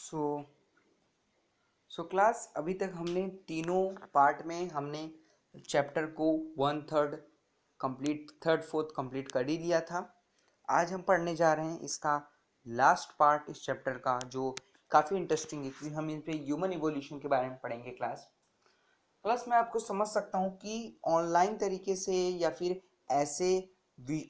So class अभी तक हमने तीनों पार्ट में हमने चैप्टर को 1/3 कंप्लीट, 3rd 4th कंप्लीट कर ही लिया था। आज हम पढ़ने जा रहे हैं इसका लास्ट पार्ट इस चैप्टर का, जो काफ़ी इंटरेस्टिंग है क्योंकि हम इन पे ह्यूमन इवोल्यूशन के बारे में पढ़ेंगे। प्लस मैं आपको समझ सकता हूँ कि ऑनलाइन तरीके से या फिर ऐसे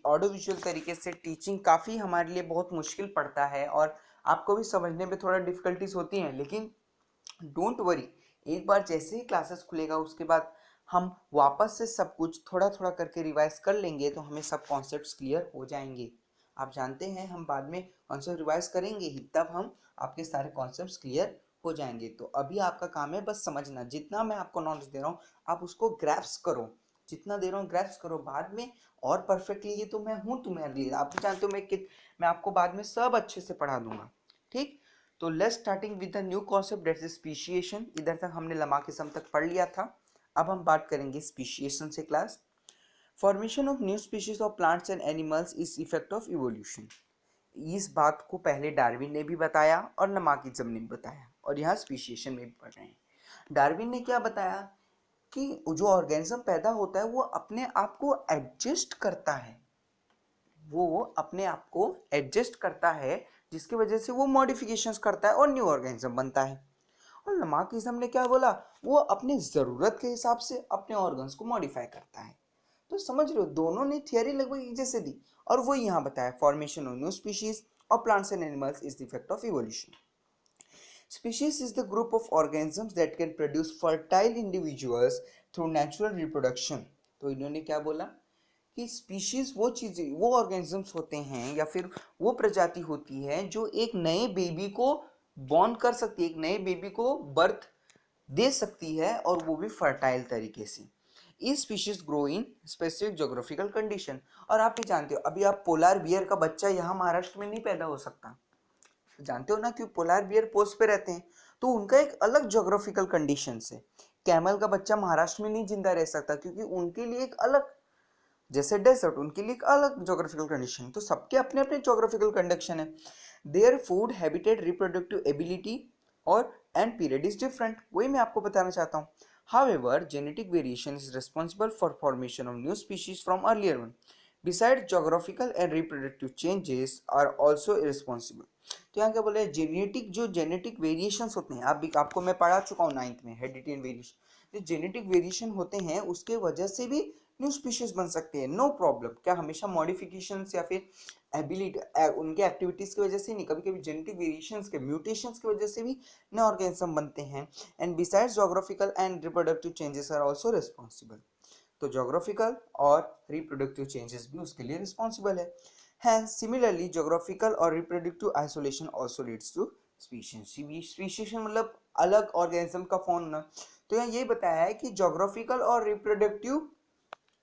ऑडियो विजुअल तरीके से टीचिंग काफ़ी हमारे लिए बहुत मुश्किल पड़ता है और आपको भी समझने में थोड़ा डिफ़िकल्टीज होती हैं, लेकिन डोंट वरी, एक बार जैसे ही क्लासेस खुलेगा उसके बाद हम वापस से सब कुछ थोड़ा थोड़ा करके रिवाइज कर लेंगे तो हमें सब कॉन्सेप्ट्स क्लियर हो जाएंगे। आप जानते हैं हम बाद में कॉन्सेप्ट रिवाइज करेंगे ही, तब हम आपके सारे कॉन्सेप्ट्स क्लियर हो जाएंगे। तो अभी आपका काम है बस समझना, जितना मैं आपको नॉलेज दे रहा हूँ आप उसको ग्रैप्स करो, जितना दे रहा हूँ ग्रैप्स करो। बाद में और परफेक्टली ये तो मैं हूँ तुम्हारे लिए, आप भी जानते हो मैं आपको बाद में सब अच्छे से पढ़ा दूंगा। ठीक, तो let's starting with the new concept that is speciation. इधर तक हमने लमाकिज्म तक पढ़ लिया था, अब हम बात करेंगे स्पीशिएशन से। Class formation of new species of plants and animals is effect of evolution. इस बात को पहले डार्विन ने भी बताया और लमाकिज्म ने भी बताया, और यहाँ स्पीशिएशन में भी पढ़ रहे हैं। डार्विन ने क्या बताया कि जो ऑर्गेनिज्म पैदा होता है वो अपने आप को एडजस्ट करता है, वो अपने आप को एडजस्ट करता है, जिसकी वजह से वो मॉडिफिकेशंस करता है और न्यू ऑर्गेनिज्म बनता है। और लमार्किज्म ने क्या बोला, वो अपनी ज़रूरत के हिसाब से अपने ऑर्गन्स को मॉडिफाई करता है। तो समझ रहे हो, दोनों ने थियरी लगभग एक जैसे दी और वो यहाँ बताया फॉर्मेशन ऑफ न्यू स्पीशीज और plants and animals is the effect of evolution. Species is the group of organisms that can produce fertile individuals through natural reproduction। तो इन्होंने क्या बोला कि स्पीशीज वो चीज़ें, वो ऑर्गेनिजम्स होते हैं या फिर वो प्रजाति होती है जो एक नए बेबी को बॉर्न कर सकती है, एक नए बेबी को बर्थ दे सकती है, और वो भी फर्टाइल तरीके से। इस species grow in specific geographical condition. और आप भी जानते हो, अभी आप पोलार बियर का बच्चा यहाँ महाराष्ट्र में नहीं पैदा हो सकता, जानते हो ना, कि पोलार बियर पोस्ट पे रहते हैं तो उनका एक अलग जोग्राफिकल कंडीशन है। कैमल का बच्चा महाराष्ट्र में नहीं जिंदा रह सकता क्योंकि उनके लिए एक अलग, जैसे डेजर्ट, उनके लिए एक अलग जोग्राफिकल कंडीशन। तो सबके अपने अपने जोग्राफिकल कंडीशन है। Their food habitat reproductive ability और एंड पीरियड इज डिफरेंट, वही मैं आपको बताना चाहता हूँ। However, genetic variation is responsible for formation of new species from earlier one. Besides, geographical and reproductive changes are also irresponsible। तो यहाँ क्या बोले, जेनेटिक वेरिएशंस होते हैं, आपको मैं पढ़ा चुका हूँ 9th में, हेरिडिटी वेरिएशन। जो जेनेटिक वेरिएशन होते हैं उसके वजह से भी न्यू स्पीशीज बन सकते हैं, नो प्रॉब्लम। क्या हमेशा मॉडिफिकेशंस या फिर एबिलिटी उनके एक्टिविटीज की वजह से नहीं, कभी कभी जेनेटिक वेरिएशंस के म्यूटेशंस की वजह से भी नए ऑर्गेनिज्म बनते हैं। And besides geographical and reproductive changes are also responsible. तो जोग्राफिकल और रिप्रोडक्टिव चेंजेस भी उसके लिए रिस्पॉन्सिबल है। Hence, similarly, geographical or reproductive isolation also leads to speciation। स्पीशीशन मतलब अलग ऑर्गेनिज्म का फॉर्म ना। तो यहाँ ये बताया है कि जोग्राफिकल और रिप्रोडक्टिव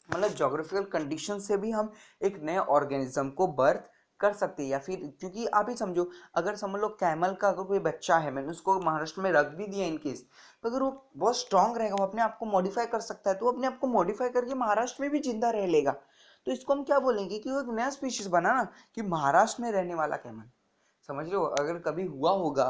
मतलब जोग्राफिकल कंडीशन से भी हम एक नए ऑर्गेनिज्म को बर्थ कर सकते हैं। या फिर क्योंकि आप ही समझो, अगर समझ लो कैमल का अगर कोई बच्चा है, मैंने उसको महाराष्ट्र में रख भी दिया इन केस, तो अगर वो बहुत स्ट्रांग रहेगा, वो अपने आप को मॉडिफाई कर सकता है, तो वो अपने आप को मॉडिफाई करके महाराष्ट्र में भी जिंदा रह लेगा। तो इसको हम क्या बोलेंगे कि वो एक नया स्पीशीज बना ना, कि महाराष्ट्र में रहने वाला कैमल। समझ लो, अगर कभी हुआ होगा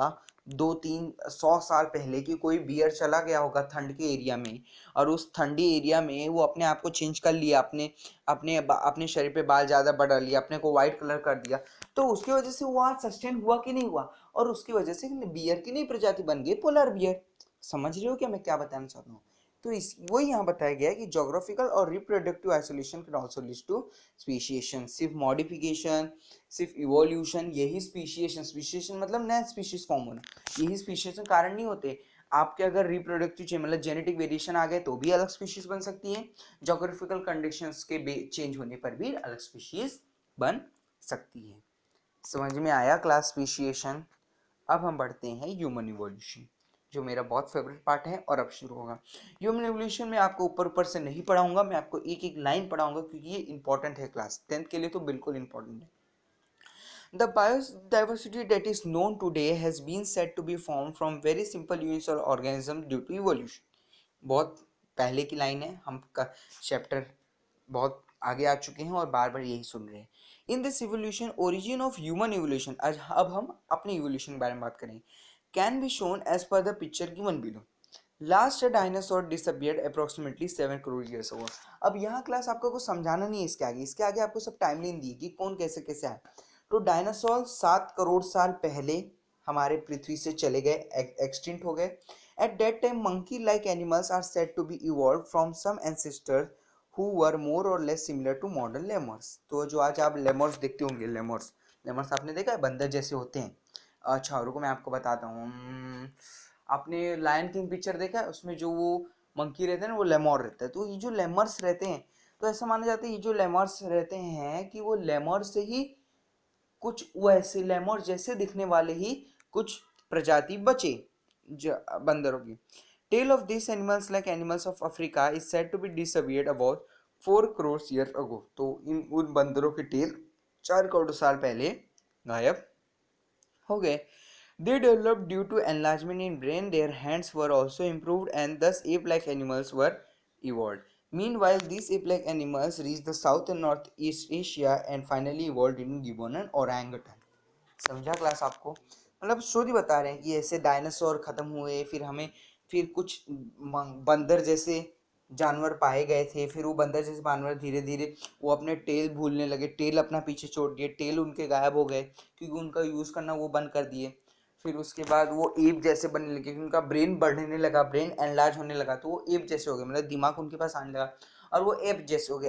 200-300 साल पहले कि कोई बियर चला गया होगा ठंड के एरिया में, और उस ठंडी एरिया में वो अपने आप को चेंज कर लिया, अपने अपने अपने शरीर पे बाल ज़्यादा बढ़ा लिया, अपने को वाइट कलर कर दिया, तो उसकी वजह से वो वहाँ सस्टेन हुआ कि नहीं हुआ, और उसकी वजह से बियर की नई प्रजाति बन गई पोलर बियर। समझ रहे हो क्या मैं क्या बताना चाहता हूँ। तो इस वही यहाँ बताया गया है कि जोग्राफिकल और reproductive isolation can also lead to speciation. सिर्फ मॉडिफिकेशन, सिर्फ इवोल्यूशन, यही स्पीशिएशन मतलब नया स्पीशीज फॉर्म होना, यही स्पीशिएशन कारण नहीं होते। आपके अगर रिप्रोडक्टिव चेंज मतलब जेनेटिक वेरिएशन आ गए तो भी अलग स्पीशीज बन सकती है, जोग्राफिकल कंडीशंस के चेंज होने पर भी अलग स्पीशीज बन सकती है। समझ में आया क्लास स्पीशिएशन। अब हम बढ़ते हैं ह्यूमन इवोल्यूशन, जो मेरा बहुत फेवरेट पार्ट है, और अब शुरू होगा। ह्यूमन इवोल्यूशन में आपको ऊपर ऊपर से नहीं पढ़ाऊंगा, मैं आपको एक एक लाइन पढ़ाऊंगा क्योंकि ये इंपॉर्टेंट है, क्लास 10th के लिए तो बिल्कुल इंपॉर्टेंट है। The biodiversity that is known today has been said to be formed from very simple universal organisms due to evolution। बहुत पहले की लाइन है, हम का चैप्टर बहुत आगे आ चुके हैं और बार बार यही सुन रहे हैं। In this evolution origin of human evolution, आज अब हम अपने इवोल्यूशन के बारे में बात करेंगे। can be shown as per the picture given below. Last dinosaur disappeared approximately 7 crore years ago. अब यहाँ क्लास आपको कुछ समझाना नहीं है इसके आगे आपको सब टाइमलाइन दी कि कौन कैसे कैसे आए. तो डायनासोर 7 करोड़ साल पहले हमारे पृथ्वी से चले गए, एक्सटिंक्ट हो गए. At that time, monkey-like animals are said to be evolved from some ancestors who were more or less similar to modern lemurs. तो जो आज आप लेमर्स देखते होंगे, लेमर्स आपने देखा है, बंदर जैसे होते हैं. अच्छा रुको मैं आपको बताता हूँ. आपने लायन किंग पिक्चर देखा है, उसमें जो वो मंकी रहते हैं ना वो लेमोर रहता है. तो ये जो लेमर्स रहते हैं, तो ऐसा माना जाता है ये जो लेमर्स रहते हैं कि वो लेमर से ही कुछ वैसे लेमर जैसे दिखने वाले ही कुछ प्रजाति बचे बंदरों की. Tail of this animals like animals of Africa is said to be disappeared about 4 crore year ago. तो उन बंदरों के टेल 4 करोड़ साल पहले गायब हो गए. They developed due to enlargement in brain. Their hands were also improved, and thus ape-like animals were evolved. Meanwhile, these ape-like animals reached the South and Northeast Asia and finally evolved in gibbon and orangutan. समझा class आपको? मतलब story बता रहे हैं कि ऐसे dinosaur खत्म हुए, फिर कुछ बंदर जैसे जानवर पाए गए थे. फिर वो बंदर जैसे जानवर धीरे धीरे वो अपने टेल भूलने लगे, टेल अपना पीछे छोड़ दिए, टेल उनके गायब हो गए क्योंकि उनका यूज़ करना वो बंद कर दिए. फिर उसके बाद वो एप जैसे बनने लगे क्योंकि उनका ब्रेन बढ़ने लगा, ब्रेन एनलार्ज होने लगा, तो वो एप जैसे हो गए, मतलब दिमाग उनके पास आने लगा और वो एप जैसे हो गए.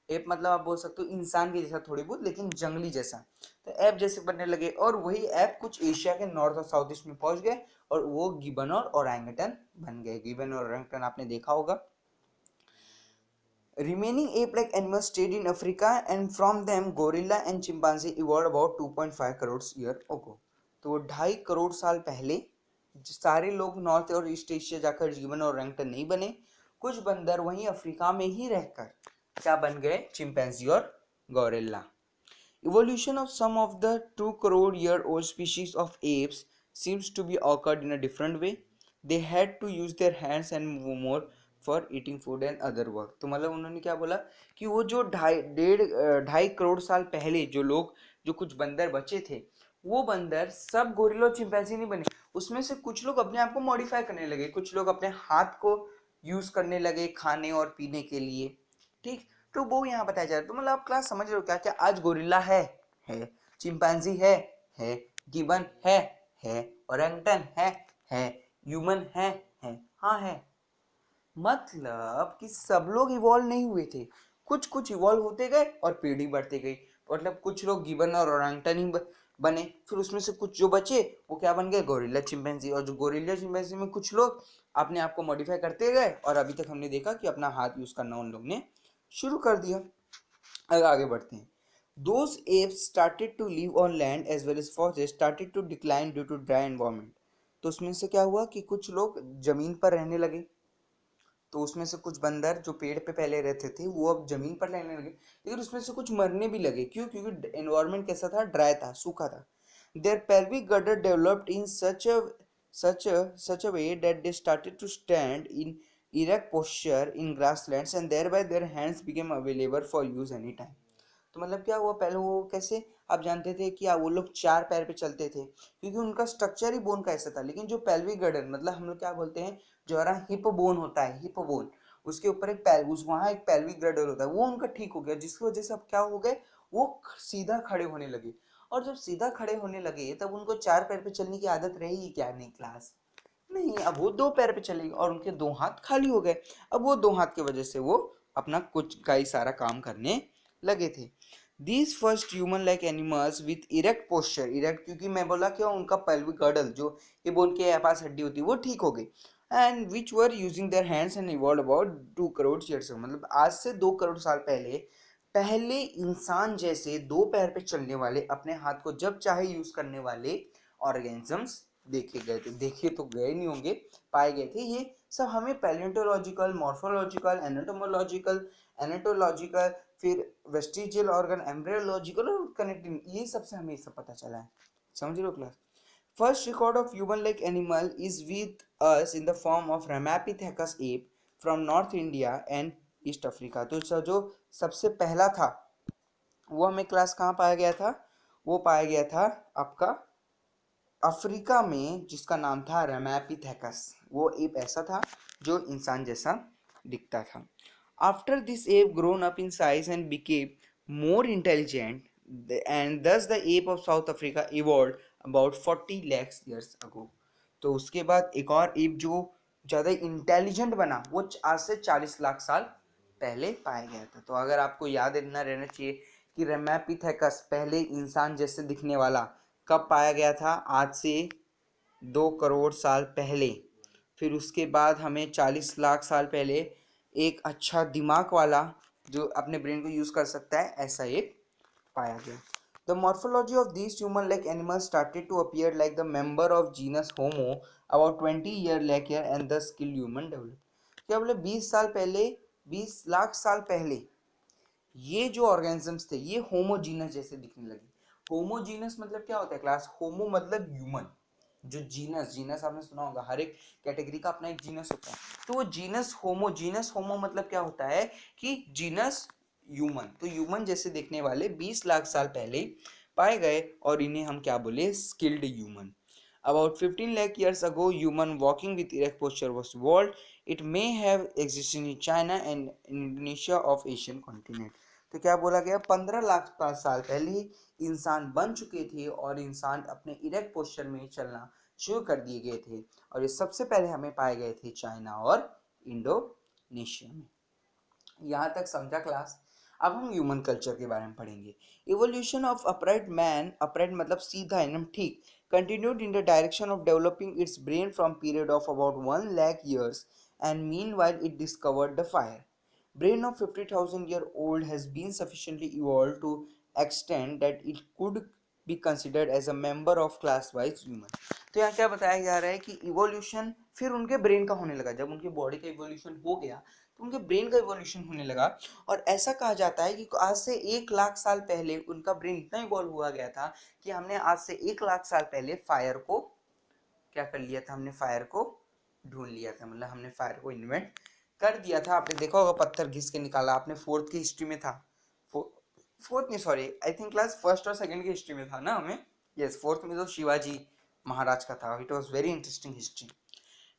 एप मतलब आप बोल सकते हो इंसान के जैसा थोड़ी बहुत, लेकिन जंगली जैसा. तो ऐप जैसे बनने लगे और वही ऐप कुछ एशिया के नॉर्थ और साउथ ईस्ट में पहुंच गए और वो गिबन और ओरंगुटन बन गए. गिबन और ओरंगुटन आपने देखा होगा. Remaining ape-like animals stayed in Africa, and from them gorilla and chimpanzee evolved about 2.5 crores year ago. तो 2.5 करोड़ साल पहले सारे लोग नॉर्थ और ईस्ट एशिया जाकर गिबन और ओरंगुटन नहीं बने. कुछ बंदर वहीं अफ्रीका में ही रहकर क्या बन गए, चिंपैंजी और gorilla. Evolution of some of the 2 crore year old species of apes seems to be occurred in a different way. They had to use their hands and move more for eating food and other work. तो मतलब उन्होंने क्या बोला कि वो जो 2.5 करोड़ साल पहले जो कुछ बंदर बचे थे, वो बंदर सब गोरिल्ला और चिंपैंजी नहीं बने. उसमें से कुछ लोग अपने आप को मॉडिफाई करने लगे, कुछ लोग अपने हाथ को यूज करने लगे खाने और पीने के लिए. ठीक. तो वो यहाँ बताया जा रहा है. तो मतलब आप क्लास समझ रहे हो क्या क्या आज गोरिल्ला है, चिंपैंजी है, गिबन है, ओरंगटन है, ह्यूमन है, हाँ है. मतलब कि सब लोग इवॉल्व नहीं हुए थे, कुछ इवॉल्व होते गए और पीढ़ी बढ़ती गई. मतलब कुछ लोग गिबन और ओरंगटन ही बने, फिर उसमें से कुछ जो बचे वो क्या बन गए, गोरिल्ला चिंपैंजी. और जो गोरिल्ला चिंपैंजी में कुछ लोग अपने आप को मॉडिफाई करते गए और अभी तक हमने देखा कि अपना हाथ यूज करना उन लोग ने शुरू कर दिया. आगे बढ़ते हैं. Those apes started to live on land as well as forests started to decline due to dry environment. तो उसमें से क्या हुआ कि कुछ लोग जमीन पर रहने लगे. तो उसमें से कुछ बंदर जो पेड़ पे पहले रहते थे वो अब जमीन पर रहने लगे, लेकिन उसमें से कुछ मरने भी लगे. क्यों? क्योंकि एनवायरनमेंट कैसा था, ड्राई था, सूखा था. Their pelvic girdle developed in such a way that they started to stand in erect posture in grasslands and thereby their hands became available for use anytime. तो मतलब क्या हुआ, पहले वो कैसे आप जानते थे कि वो लोग 4 पैर पे चलते थे क्योंकि उनका स्ट्रक्चर ही बोन का ऐसा था. लेकिन जो पेल्विक गर्डल मतलब हम लोग क्या बोलते हैं, जो हमारा हिप बोन होता है, हिप बोन, उसके ऊपर एक वहाँ एक पेल्विक गर्डल होता है, वो उनका ठीक हो गया जिसकी वजह से अब क्या हो गए, वो सीधा खड़े होने लगे. और जब सीधा खड़े होने लगे तब उनको 4 पैर पे चलने की आदत रहेगी क्या? नहीं क्लास, नहीं. अब वो 2 पैर पे चलेंगे और उनके 2 हाथ खाली हो गए. अब वो 2 हाथ की वजह से वो अपना कुछ कई सारा काम करने लगे थे. These first human like animals with erect posture, erect क्योंकि मैं बोला क्यों, उनका pelvic girdle जो ये बोन के पास हड्डी होती है वो ठीक हो गई. and which were using their hands and evolved about 2 crore years ago. मतलब आज से 2 करोड़ साल पहले इंसान जैसे 2 पैर पे चलने वाले, अपने हाथ को जब चाहे यूज करने वाले ऑर्गेनिजम्स देखे गए थे. देखे तो गए नहीं होंगे, पाए गए थे. ये सब हमें पैलियोंटोलॉजिकल, मॉर्फोलॉजिकल, एनाटोलॉजिकल, फिर वेस्टिजियल ऑर्गन, एम्ब्रियोलॉजिकल और कनेक्टिंग, ये सबसे हमें सब पता चला है. समझ रहे हो class? First record of human like animal is with us in the form of Ramapithecus ape from north India and east Africa. तो जो सबसे पहला था वो हमें क्लास कहाँ पाया गया था, वो पाया गया था आपका अफ्रीका में जिसका नाम था रैमापिथेकस, वो एप ऐसा था जो इंसान जैसा दिखता था. After this app grown up in size and became more intelligent and thus the ape of South Africa evolved about 40 lakhs years ago. तो उसके बाद एक और एप जो ज़्यादा इंटेलिजेंट बना वो आज से 40 लाख साल पहले पाया गया था. तो अगर आपको याद रहना चाहिए कि रैमापिथेकस पहले इंसान जैसे दिखने वाला कब पाया गया था, आज से 2 करोड़ साल पहले. फिर उसके बाद हमें 40 लाख साल पहले एक अच्छा दिमाग वाला जो अपने ब्रेन को यूज़ कर सकता है ऐसा एक पाया गया. The morphology of these human-like animals started to appear like the member of genus Homo about 20 year later and the skilled human developed. क्या बोले 20 साल पहले, 20 लाख साल पहले ये जो ऑर्गेनिजम्स थे ये होमोजीनस जैसे दिखने लगे. होमोजीनस मतलब क्या होता है क्लास? होमो मतलब ह्यूमन. जो जीनस, जीनस आपने सुना होगा, हर एक कैटेगरी का अपना एक जीनस होता है. तो वो जीनस होमो मतलब क्या होता है कि जीनस ह्यूमन. तो ह्यूमन जैसे देखने वाले 20 लाख साल पहले पाए गए और इन्हें हम क्या बोले? Skilled human. About 15 lakh years ago, human walking with erect posture was evolved. It may have existed in China and Indonesia of Asian continent. तो क्या बोला गया? 15 लाख साल पहले इंसान बन चुके थे और इंसान अपने इरेक्ट पोस्चर में चलना शुरू कर दिए गए थे और ये सबसे पहले हमें पाए गए थे चाइना और इंडोनेशिया में. यहाँ तक समझा क्लास? अब हम ह्यूमन कल्चर के बारे में पढ़ेंगे. Evolution of upright man, upright मतलब सीधा एकदम ठीक, continued in the direction of developing its brain from period of about 1 lakh years and meanwhile it discovered the fire. Brain of 50,000 year old has been sufficiently evolved to extent that it could be considered as a member of class wise human. तो यहाँ क्या बताया जा रहा है कि evolution फिर उनके ब्रेन का होने लगा. जब उनके बॉडी का इवोल्यूशन हो गया तो उनके ब्रेन का इवोल्यूशन होने लगा और ऐसा कहा जाता है कि आज से 1 लाख साल पहले उनका ब्रेन इतना इवॉल्व हुआ गया था कि हमने आज से 1 लाख साल पहले फायर को क्या कर लिया था? हमने फायर को ढूंढ लिया था, मतलब हमने फायर को इन्वेंट कर दिया था. आपने देखा होगा पत्थर घिस के निकाला, आपने फोर्थ की हिस्ट्री में था, फोर्थ नहीं sorry I think class first और सेकंड की हिस्ट्री में था ना हमें. यस, फोर्थ में तो शिवाजी महाराज का था. It was very interesting history.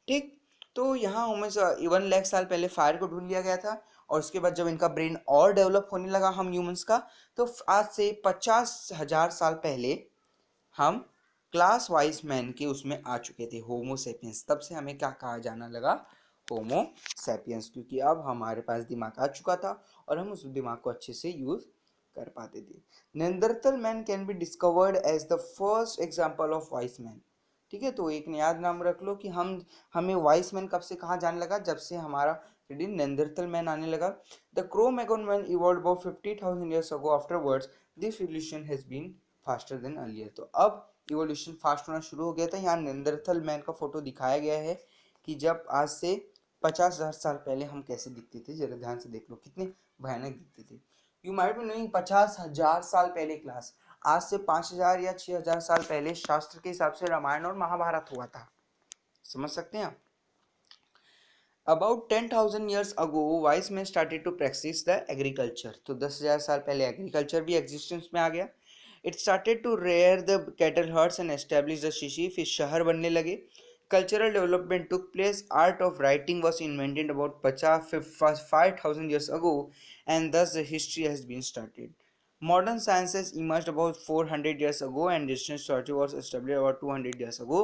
ठीक. तो यहाँ उमें 1 लाख साल पहले फायर को ढूंढ लिया गया था और उसके बाद जब इनका ब्रेन और डेवलप होने लगा हम ह्यूमंस का, तो आज से 50,000 साल पहले हम क्लास वाइज मैन के उसमें आ चुके थे, होमो सेपियंस. तब से हमें क्या कहा जाना लगा? होमो सेपियंस, क्योंकि अब हमारे पास दिमाग आ चुका था और हम उस दिमाग को अच्छे से यूज कर पाते थे. Neanderthal man can be discovered as the first example of wise man. ठीक है, तो एक याद नाम रख लो कि हमें वाइस मैन कब से कहा जाने लगा? जब से हमारा नेंदरथल मैन आने लगा. The Cro-Magnon man evolved about 50,000 years ago. Afterwards, this evolution has been faster than earlier. तो अब इवोल्यूशन फास्ट होना शुरू हो गया था. यहाँ नेंदरथल मैन का फोटो दिखाया गया है कि जब आज से 50,000 साल पहले हम कैसे दिखते थे. जरा ध्यान से देख लो कितने भयानक दिखते थे. यू माइट बी नोइंग 50,000 साल पहले क्लास, आज से 5,000 या 6,000 साल पहले शास्त्र के हिसाब से रामायण और महाभारत हुआ था. समझ सकते हैं आप? About 10,000 years ago, wise men started to practice the agriculture. तो 10,000 साल पहले एग्रीकल्चर भी एग्जिस्टेंस में आ गया. It started to rear the cattle herds and establish the city. फिर शहर बनने लगे. Cultural development took place. Art of writing was invented about 5,000 years ago, and thus the history has been started. Modern sciences emerged about 400 years ago, and distance study was established about 200 years ago.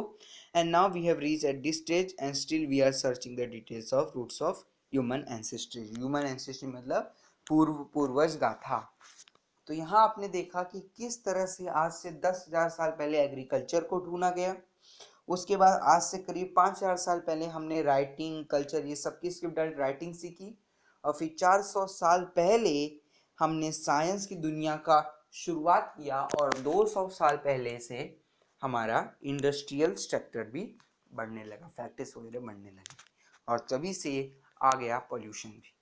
And now we have reached at this stage, and still we are searching the details of roots of human ancestry. Human ancestry मतलब पूर्वज गाथा. तो यहाँ आपने देखा कि किस तरह से आज से 10,000 साल पहले एग्रीकल्चर को ढूंढा गया. उसके बाद आज से करीब 5,000 साल पहले हमने राइटिंग कल्चर ये सबकी स्क्रिप्ट राइटिंग सीखी और फिर 400 साल पहले हमने साइंस की दुनिया का शुरुआत किया और 200 साल पहले से हमारा इंडस्ट्रियल स्ट्रक्चर भी बढ़ने लगा, फैक्ट्रीज वगैरह बढ़ने लगे और तभी से आ गया पोल्यूशन भी.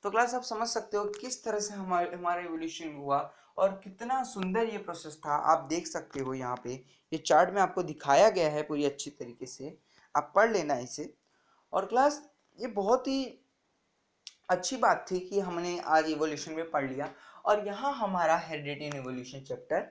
तो क्लास आप समझ सकते हो किस तरह से हमारा एवोल्यूशन हुआ और कितना सुंदर ये प्रोसेस था. आप देख सकते हो यहाँ पे ये चार्ट में आपको दिखाया गया है पूरी अच्छी तरीके से, आप पढ़ लेना इसे. और क्लास ये बहुत ही अच्छी बात थी कि हमने आज इवोल्यूशन में पढ़ लिया और यहाँ हमारा हेरिडिटी एंड इवोल्यूशन चैप्टर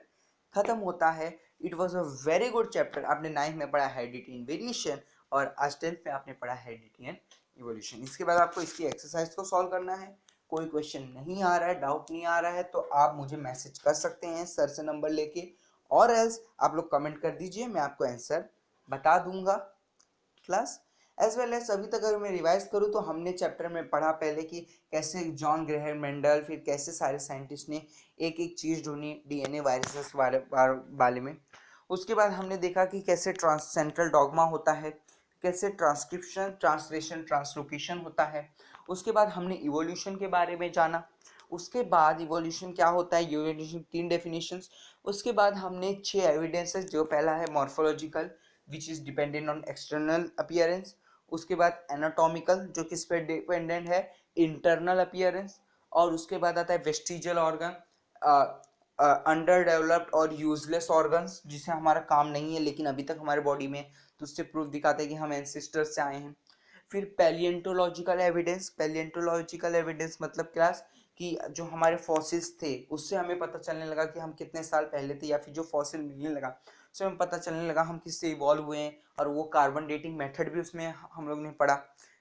खत्म होता है. It was a very good chapter. आपने 9th में पढ़ा हेडिटियन वेरिएशन और आज 10th में आपने पढ़ा हेडिटियन इवोल्यूशन। इसके बाद आपको इसकी एक्सरसाइज को सॉल्व करना है। कोई क्वेश्चन नहीं आ रहा है, डाउट नहीं आ रहा है तो आप मुझे मैसेज कर सकते हैं सर से नंबर लेके, और एल्स आप लोग कमेंट कर दीजिए, मैं आपको आंसर बता दूंगा क्लास। एज वेल एज अभी तक अगर मैं रिवाइज करूँ तो हमने चैप्टर में पढ़ा पहले कि कैसे जॉन ग्रेहम मेंडल, फिर कैसे सारे साइंटिस्ट ने एक एक चीज़ ढूंढी डीएनए वायरसेस बारे में। उसके बाद हमने देखा कि कैसे सेंट्रल डॉगमा होता है, कैसे ट्रांसक्रिप्शन, ट्रांसलेशन, ट्रांसलोकेशन होता है। उसके बाद हमने इवोल्यूशन के बारे में जाना। उसके बाद इवोल्यूशन क्या होता है, इवोल्यूशन 3 डेफिनेशंस। उसके बाद हमने 6 एविडेंसेस, जो पहला है morphological which is dependent on external appearance. उसके बाद एनाटॉमिकल जो किस पे डिपेंडेंट है, इंटरनल अपीयरेंस। और उसके बाद आता है वेस्टिजियल ऑर्गन, अंडर डेवलप्ड और यूजलेस ऑर्गन्स जिसे हमारा काम नहीं है लेकिन अभी तक हमारे बॉडी में, तो उससे प्रूफ दिखाते हैं कि हम एंसेस्टर्स से आए हैं। फिर पैलिएंटोलॉजिकल एविडेंस। पैलिएंटोलॉजिकल एविडेंस मतलब क्या कि जो हमारे फॉसिल्स थे उससे हमें पता चलने लगा कि हम कितने साल पहले थे, या फिर जो फॉसिल मिलने लगा उससे हमें पता चलने लगा हम किससे इवॉल्व हुए हैं। और वो कार्बन डेटिंग मेथड भी उसमें हम लोग ने पढ़ा।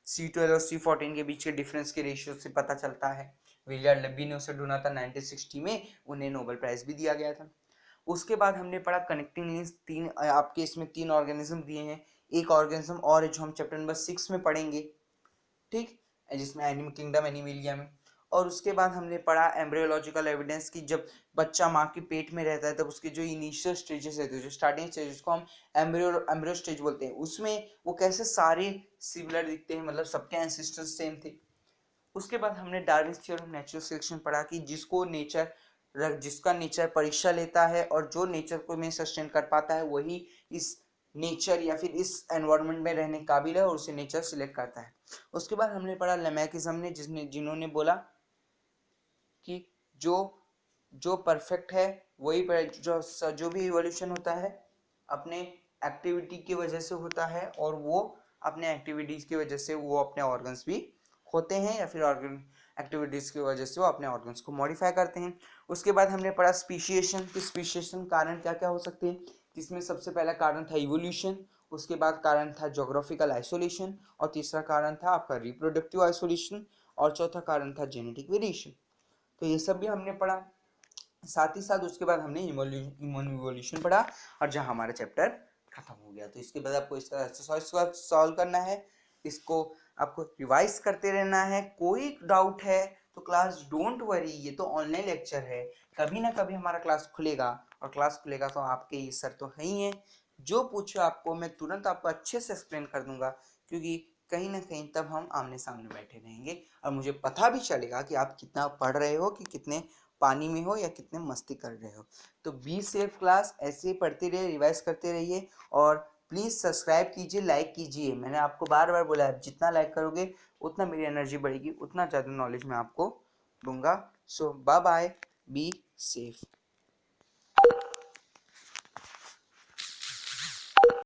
C12 और C14 के बीच के डिफरेंस के रेशियो से पता चलता है। विलियम लेबी ने उसे ढूंढा था 1960 में, उन्हें नोबेल प्राइज भी दिया गया था। उसके बाद हमने पढ़ा कनेक्टिंग लिंक्स। तीन आपके इसमें 3 ऑर्गेनिज्म दिए हैं, एक ऑर्गेनिज्म और है जो हम चैप्टर नंबर 6 में पढ़ेंगे, ठीक, जिसमें एनिमल किंगडम एनिमलिया में। और उसके बाद हमने पढ़ा एम्ब्रियोलॉजिकल एविडेंस की जब बच्चा माँ के पेट में रहता है तब उसके जो इनिशियल स्टेजेस रहते हैं, जो स्टार्टिंग स्टेजेस को हम एम्ब्रियो स्टेज बोलते हैं, उसमें वो कैसे सारे सिमिलर दिखते हैं, मतलब सबके एंसेस्टर्स सेम थे। उसके बाद हमने Darwin theory of natural selection पढ़ा कि जिसका नेचर परीक्षा लेता है और जो नेचर को में सस्टेन कर पाता है वही इस नेचर या फिर इस एनवायरनमेंट में रहने काबिल है और उसे नेचर सिलेक्ट करता है। उसके बाद हमने पढ़ा लेमैकिज्म ने, जिन्होंने बोला कि जो जो परफेक्ट है वही जो भी इवोल्यूशन होता है अपने एक्टिविटी की वजह से होता है, और वो अपने एक्टिविटीज की वजह से वो अपने ऑर्गन्स भी होते हैं, या फिर ऑर्गन एक्टिविटीज की वजह से वो अपने ऑर्गन्स को मॉडिफाई करते हैं। उसके बाद हमने पढ़ा स्पीशिएशन कि स्पीशिएशन कारण क्या क्या हो सकते हैं, जिसमें सबसे पहला कारण था इवोल्यूशन, उसके बाद कारण था जोग्राफिकल आइसोलेशन, और तीसरा कारण था आपका रिप्रोडक्टिव आइसोलेशन, और चौथा कारण था जेनेटिक वेरिएशन। तो ये सब भी हमने पढ़ा। साथ ही साथ उसके बाद हमने इवोल्यूशन पढ़ा, और जहाँ हमारा चैप्टर खत्म हो गया। तो इसके बाद आपको इस तरह एक्सरसाइज सॉल्व करना है, इसको आपको रिवाइज करते रहना है। कोई डाउट है तो क्लास डोंट वरी, ये तो ऑनलाइन लेक्चर है, कभी ना कभी हमारा क्लास खुलेगा, और क्लास खुलेगा तो आपके ये सर तो है ही हैं, जो पूछो आपको मैं तुरंत आपको अच्छे से एक्सप्लेन कर दूंगा, क्योंकि कहीं ना कहीं तब हम आमने सामने बैठे रहेंगे और मुझे पता भी चलेगा कि आप कितना पढ़ रहे हो, कि कितने पानी में हो या कितने मस्ती कर रहे हो। तो बी सेफ क्लास, ऐसे ही पढ़ते रहिए, रिवाइज करते रहिए, और प्लीज़ सब्सक्राइब कीजिए, लाइक कीजिए। मैंने आपको बार बार बोला है जितना लाइक करोगे उतना मेरी एनर्जी बढ़ेगी, उतना ज़्यादा नॉलेज मैं आपको दूंगा। सो बाय बाय, बी सेफ।